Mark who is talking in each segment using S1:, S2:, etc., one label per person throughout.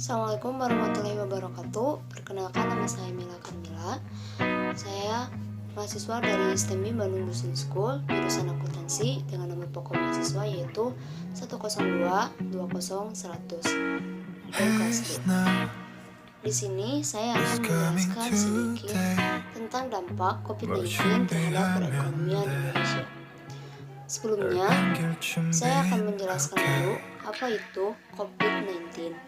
S1: Assalamualaikum warahmatullahi wabarakatuh. Perkenalkan, nama saya Mila Kamila. Saya mahasiswa dari STEMI Bandung Business School, jurusan akuntansi, dengan nomor pokok mahasiswa yaitu 102200100 dari kelas D. Di sini saya akan menjelaskan sedikit tentang dampak COVID-19 terhadap perekonomian Indonesia. Sebelumnya, saya akan menjelaskan dulu apa itu COVID-19.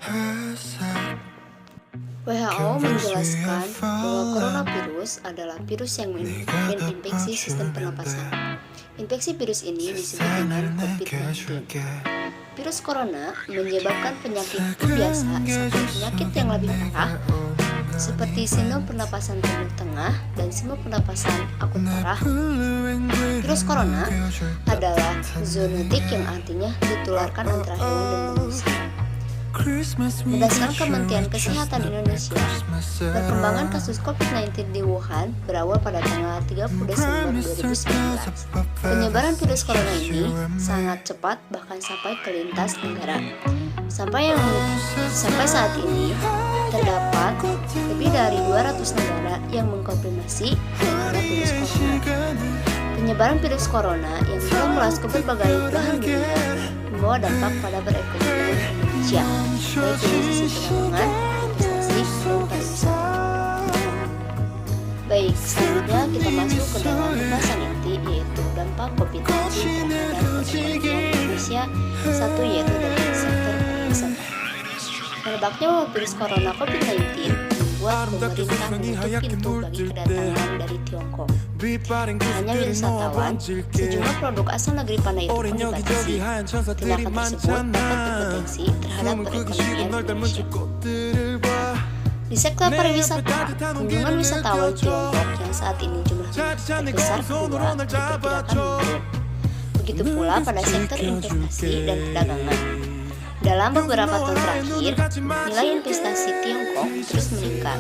S1: WHO menjelaskan bahwa coronavirus adalah virus yang menginfeksi sistem pernapasan. Infeksi virus ini disebut dengan COVID-19. Virus corona menyebabkan penyakit biasa sampai penyakit yang lebih parah seperti sindrom pernapasan timur tengah dan sindrom pernapasan akut parah. Virus corona adalah zoonotik yang artinya ditularkan antara hewan dan manusia. Berdasarkan Kementerian Kesehatan Indonesia, perkembangan kasus COVID-19 di Wuhan berawal pada tanggal 30 Desember 2019. Penyebaran virus corona ini sangat cepat, bahkan sampai ke lintas negara. Sampai saat ini, terdapat lebih dari 200 negara yang mengkonfirmasi terhadap virus corona. Penyebaran virus corona yang telah meluas ke berbagai belahan dunia membawa dampak pada perekonomian Indonesia, baik dari sisi perdagangan, investasi, dan pariwisata. Baik, selanjutnya kita masuk ke dalam pembahasan inti, yaitu dampak COVID-19 terhadap perekonomian Indonesia. Satu, yaitu dari sektor pariwisata. Merebaknya virus corona COVID-19 membuat pemerintah menutup pintu bagi kedatangan dari Tiongkok. Hanya wisatawan, sejumlah produk asal negeri Panai itu pun dibatasi. Tindakan tersebut dapat berpotensi terhadap perekonomian Indonesia. Di sektor pariwisata, kunjungan wisatawan Tiongkok yang saat ini jumlahnya terbesar kedua diperkirakan menurun. Begitu pula pada sektor investasi dan perdagangan. Dalam beberapa tahun terakhir, nilai investasi Tiongkok terus meningkat,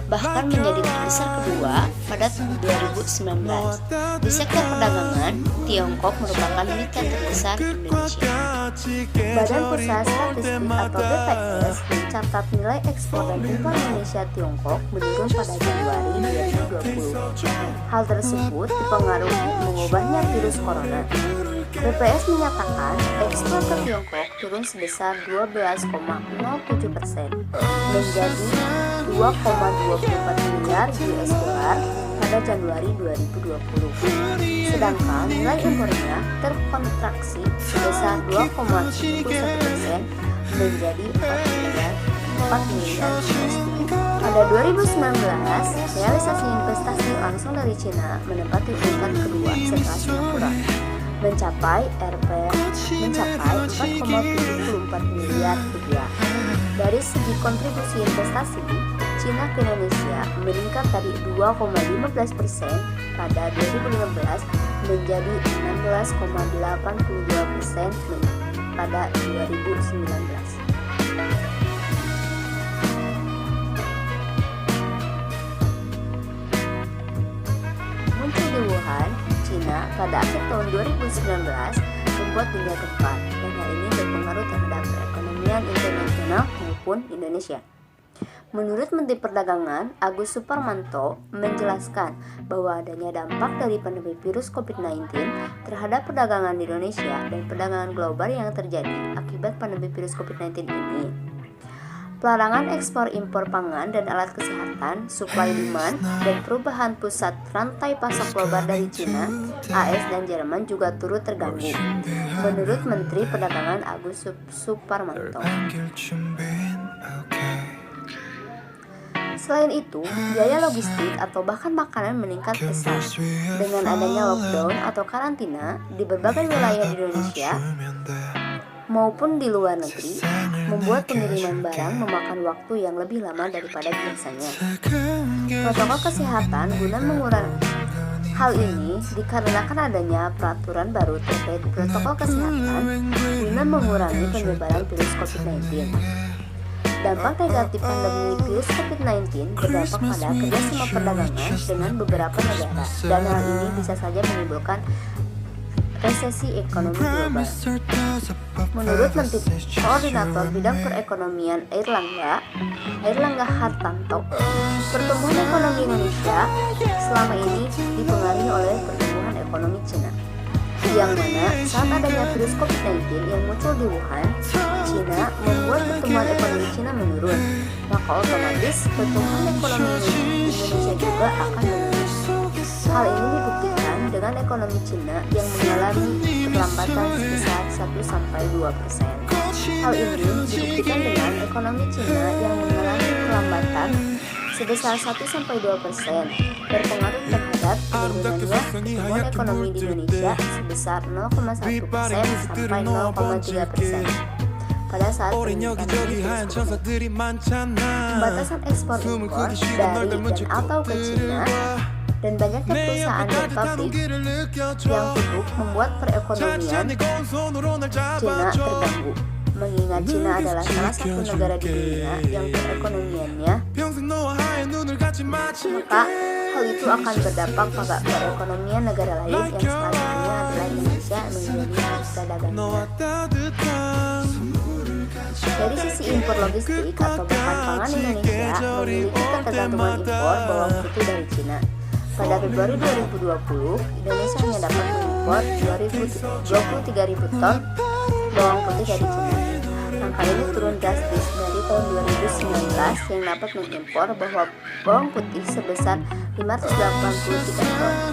S1: bahkan menjadi terbesar kedua pada 2019. Di sektor perdagangan, Tiongkok merupakan mitra terbesar Indonesia. Badan Pusat Statistik atau BPS mencatat nilai ekspor dan impor Indonesia Tiongkok menurun pada Januari 2020. Hal tersebut dipengaruhi mengubahnya virus corona. BPS menyatakan ekspor ke Tiongkok turun sebesar 12,07% menjadi 2,24 miliar US dollar pada Januari 2020. Sedangkan nilai impornya terkontraksi sebesar 2,71% menjadi 4 miliar US dollar. Pada 2019, realisasi investasi langsung dari Cina menempati peringkat kedua setelah Singapura, mencapai 4,74 miliar rupiah. Dari segi kontribusi investasi, Cina ke Indonesia meningkat dari 2,15% pada 2015 menjadi 16,82% pada 2019. Muncul di Wuhan, Cina pada akhir tahun 2019 membuat dunia gempa, dan hal ini berpengaruh terhadap perekonomian internasional maupun Indonesia. Menurut Menteri Perdagangan Agus Suparmanto menjelaskan bahwa adanya dampak dari pandemi virus COVID-19 terhadap perdagangan di Indonesia dan perdagangan global yang terjadi akibat pandemi virus COVID-19 ini. Pelarangan ekspor impor pangan dan alat kesehatan, supply demand, dan perubahan pusat rantai pasok global dari Cina, AS, dan Jerman juga turut terganggu, menurut Menteri Perdagangan Agus Suparmanto. Selain itu, biaya logistik atau bahkan makanan meningkat pesat. Dengan adanya lockdown atau karantina di berbagai wilayah di Indonesia maupun di luar negeri, membuat pengiriman barang memakan waktu yang lebih lama daripada biasanya. Protokol kesehatan guna mengurangi hal ini dikarenakan adanya peraturan baru terkait protokol kesehatan guna mengurangi penyebaran virus COVID-19. Dampak negatif pandemi virus COVID-19 berdampak pada kerjasama perdagangan dengan beberapa negara, dan hal ini bisa saja menimbulkan resesi ekonomi global. Menurut Menteri Koordinator Bidang Perekonomian Airlangga Hartarto, pertumbuhan ekonomi Indonesia selama ini dipengaruhi oleh pertumbuhan ekonomi Cina, yang mana saat adanya virus COVID-19 yang muncul di Wuhan, Cina membuat pertumbuhan ekonomi Cina menurun, maka otomatis pertumbuhan ekonomi Indonesia juga akan menurun. Hal ini dibuktikan dengan ekonomi Cina yang mengalami perlambatan sebesar 1-2%. Hal ini dibuktikan dengan ekonomi Cina yang mengalami perlambatan sebesar 1-2% berpengaruh terhadap penurunannya pertumbuhan ekonomi di Indonesia sebesar 0,1% sampai 0,3% pada saat pembatasan ekspor impor dari dan atau ke Cina dan banyaknya perusahaan dan pabrik yang tutup membuat perekonomian Cina terganggu. Mengingat Cina adalah salah satu negara di dunia yang perekonomiannya, maka hal itu akan berdampak pada perekonomian negara lain yang salah satunya adalah Indonesia menjadi mitra dagangnya. Dari sisi impor logistik atau bahan pangan, Indonesia memiliki ketergantungan impor bawang putih dari Cina. Pada Februari 2020, Indonesia hanya dapat mengimpor 23.000 ton bawang putih dari Cina. Angka ini turun drastis dari tahun 2019 yang dapat mengimpor bawang putih sebesar 583 ton.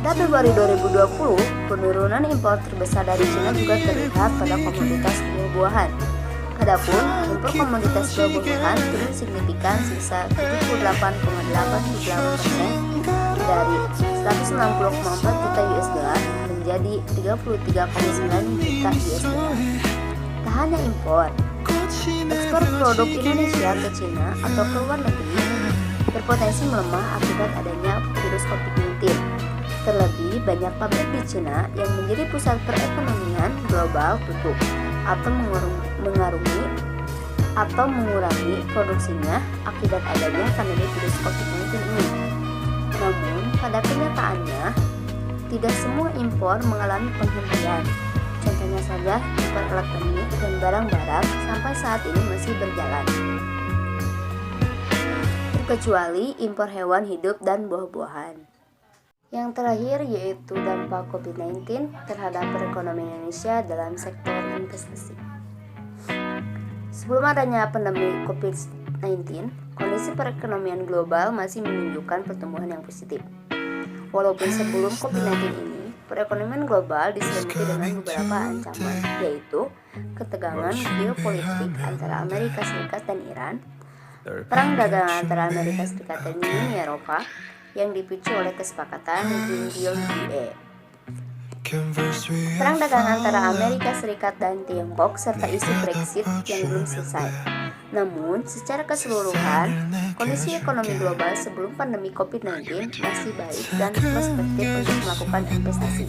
S1: Pada Februari 2020, penurunan impor terbesar dari Cina juga terlihat pada komoditas buah-buahan. Adapun impor komoditas buah-buahan turun signifikan sebesar 78,8% dari 160,4 juta US dollar menjadi 33,9 juta US dollar. Tak hanya impor, ekspor produk Indonesia ke Cina atau ke luar negeri berpotensi melemah akibat adanya virus COVID-19. Terlebih, banyak pabrik di Cina yang menjadi pusat perekonomian global tutup atau mengurangi produksinya akibat adanya pandemi virus COVID-19 ini. Namun, pada kenyataannya, tidak semua impor mengalami penghentian. Contohnya saja, impor elektronik dan barang-barang sampai saat ini masih berjalan. Terkecuali impor hewan hidup dan buah-buahan. Yang terakhir yaitu dampak COVID-19 terhadap perekonomian Indonesia dalam sektor investasi. Sebelum adanya pandemi COVID-19, kondisi perekonomian global masih menunjukkan pertumbuhan yang positif. Walaupun sebelum COVID-19 ini, perekonomian global diselimuti dengan beberapa ancaman, yaitu ketegangan geopolitik antara Amerika Serikat dan Iran, perang dagang antara Amerika Serikat dan Uni Eropa yang dipicu oleh kesepakatan Green Deal GA, perang dagang antara Amerika Serikat dan Tiongkok, serta isu Brexit yang belum selesai. Namun, secara keseluruhan, kondisi ekonomi global sebelum pandemi COVID-19 masih baik dan perspektif untuk melakukan investasi.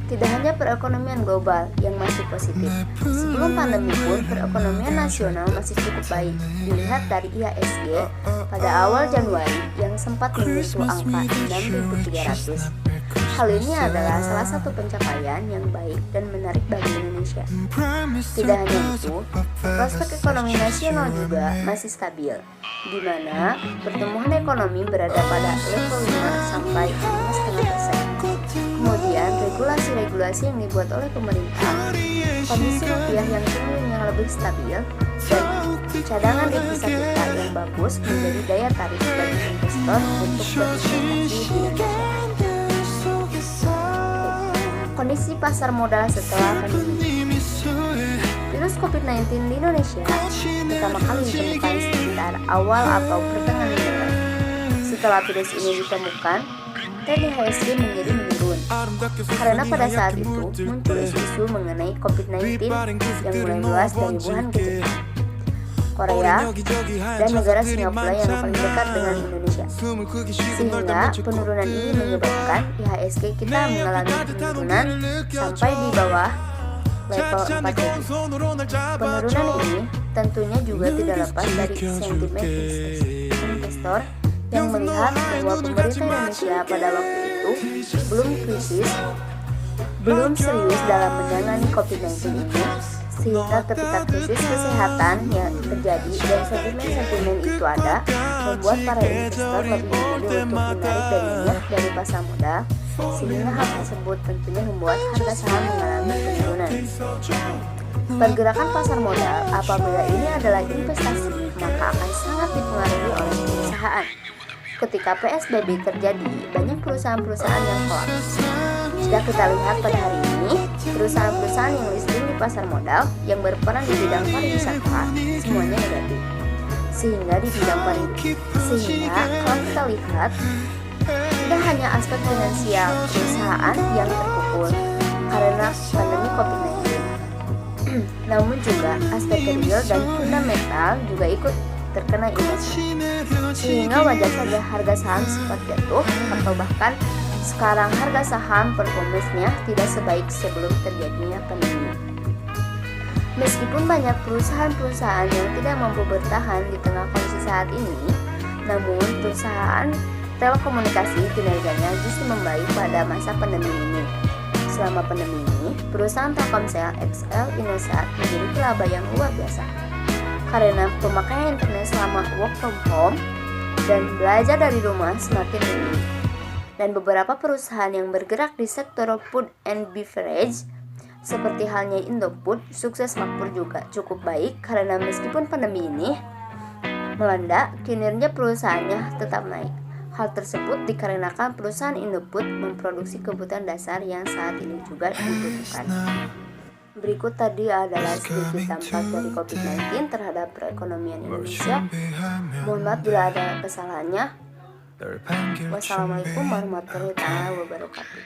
S1: Tidak hanya perekonomian global yang masih positif, sebelum pandemi pun perekonomian nasional masih cukup baik. Dilihat dari IHSG pada awal Januari yang sempat menyentuh angka 6.300. Hal ini adalah salah satu pencapaian yang baik dan menarik bagi Indonesia. Tidak hanya itu, prospek ekonomi nasional juga masih stabil, di mana pertumbuhan ekonomi berada pada level 5 sampai 5,5%. Kemudian regulasi-regulasi yang dibuat oleh pemerintah, kondisi rupiah yang cenderung lebih stabil, dan cadangan devisa kita yang bagus menjadi daya tarik bagi investor untuk berinvestasi di Indonesia. Kondisi pasar modal setelah pandemi. Virus COVID-19 di Indonesia pertama kali ditemukan sekitar awal atau pertengahan Maret. Setelah virus ini ditemukan, tren IHSG menjadi menurun karena pada saat itu muncul isu-isu mengenai COVID-19 yang mulai meluas dari Wuhan ke Jepang, Korea, dan negara Singapura yang paling dekat dengan Indonesia. Sehingga penurunan ini menyebabkan IHSG kita mengalami penurunan sampai di bawah level 4 jadi. Penurunan ini tentunya juga tidak lepas dari sentimen investor yang melihat bahwa pemerintah Indonesia pada waktu itu belum serius dalam menangani COVID-19 ini, sehingga ketika krisis kesehatan yang terjadi dan sentimen-sentimen itu ada, membuat para investor lebih memilih untuk menarik dananya dari pasar modal, sehingga hal tersebut tentunya membuat harga saham mengalami penurunan. Pergerakan pasar modal apabila ini adalah investasi, maka akan sangat dipengaruhi oleh perusahaan. Ketika PSBB terjadi, banyak perusahaan-perusahaan yang kolaps. Jika kita lihat pada hari ini, perusahaan-perusahaan yang listing di pasar modal yang berperan di bidang pariwisata semuanya negatif. Sehingga kalau kita lihat, tidak hanya aspek finansial perusahaan yang terpukul karena pandemi COVID-19, namun juga aspek real dan fundamental juga ikut terkena imbasnya, sehingga wajar saja harga saham sempat jatuh atau bahkan sekarang harga saham performance-nya tidak sebaik sebelum terjadinya pandemi. Meskipun banyak perusahaan-perusahaan yang tidak mampu bertahan di tengah kondisi saat ini, namun perusahaan telekomunikasi kinerjanya justru membaik pada masa pandemi ini. Selama pandemi ini, perusahaan Telkomsel, XL, Indosat memiliki laba yang luar biasa karena pemakaian internet selama work from home dan belajar dari rumah semakin meningkat. Dan beberapa perusahaan yang bergerak di sektor food and beverage seperti halnya Indofood, sukses makmur juga cukup baik karena meskipun pandemi ini melanda, kinerja perusahaannya tetap naik. Hal tersebut dikarenakan perusahaan Indofood memproduksi kebutuhan dasar yang saat ini juga dibutuhkan. Berikut tadi adalah sedikit dampak dari COVID-19 terhadap perekonomian Indonesia. Mohon maaf bila ada kesalahannya. Wassalamualaikum warahmatullahi wabarakatuh.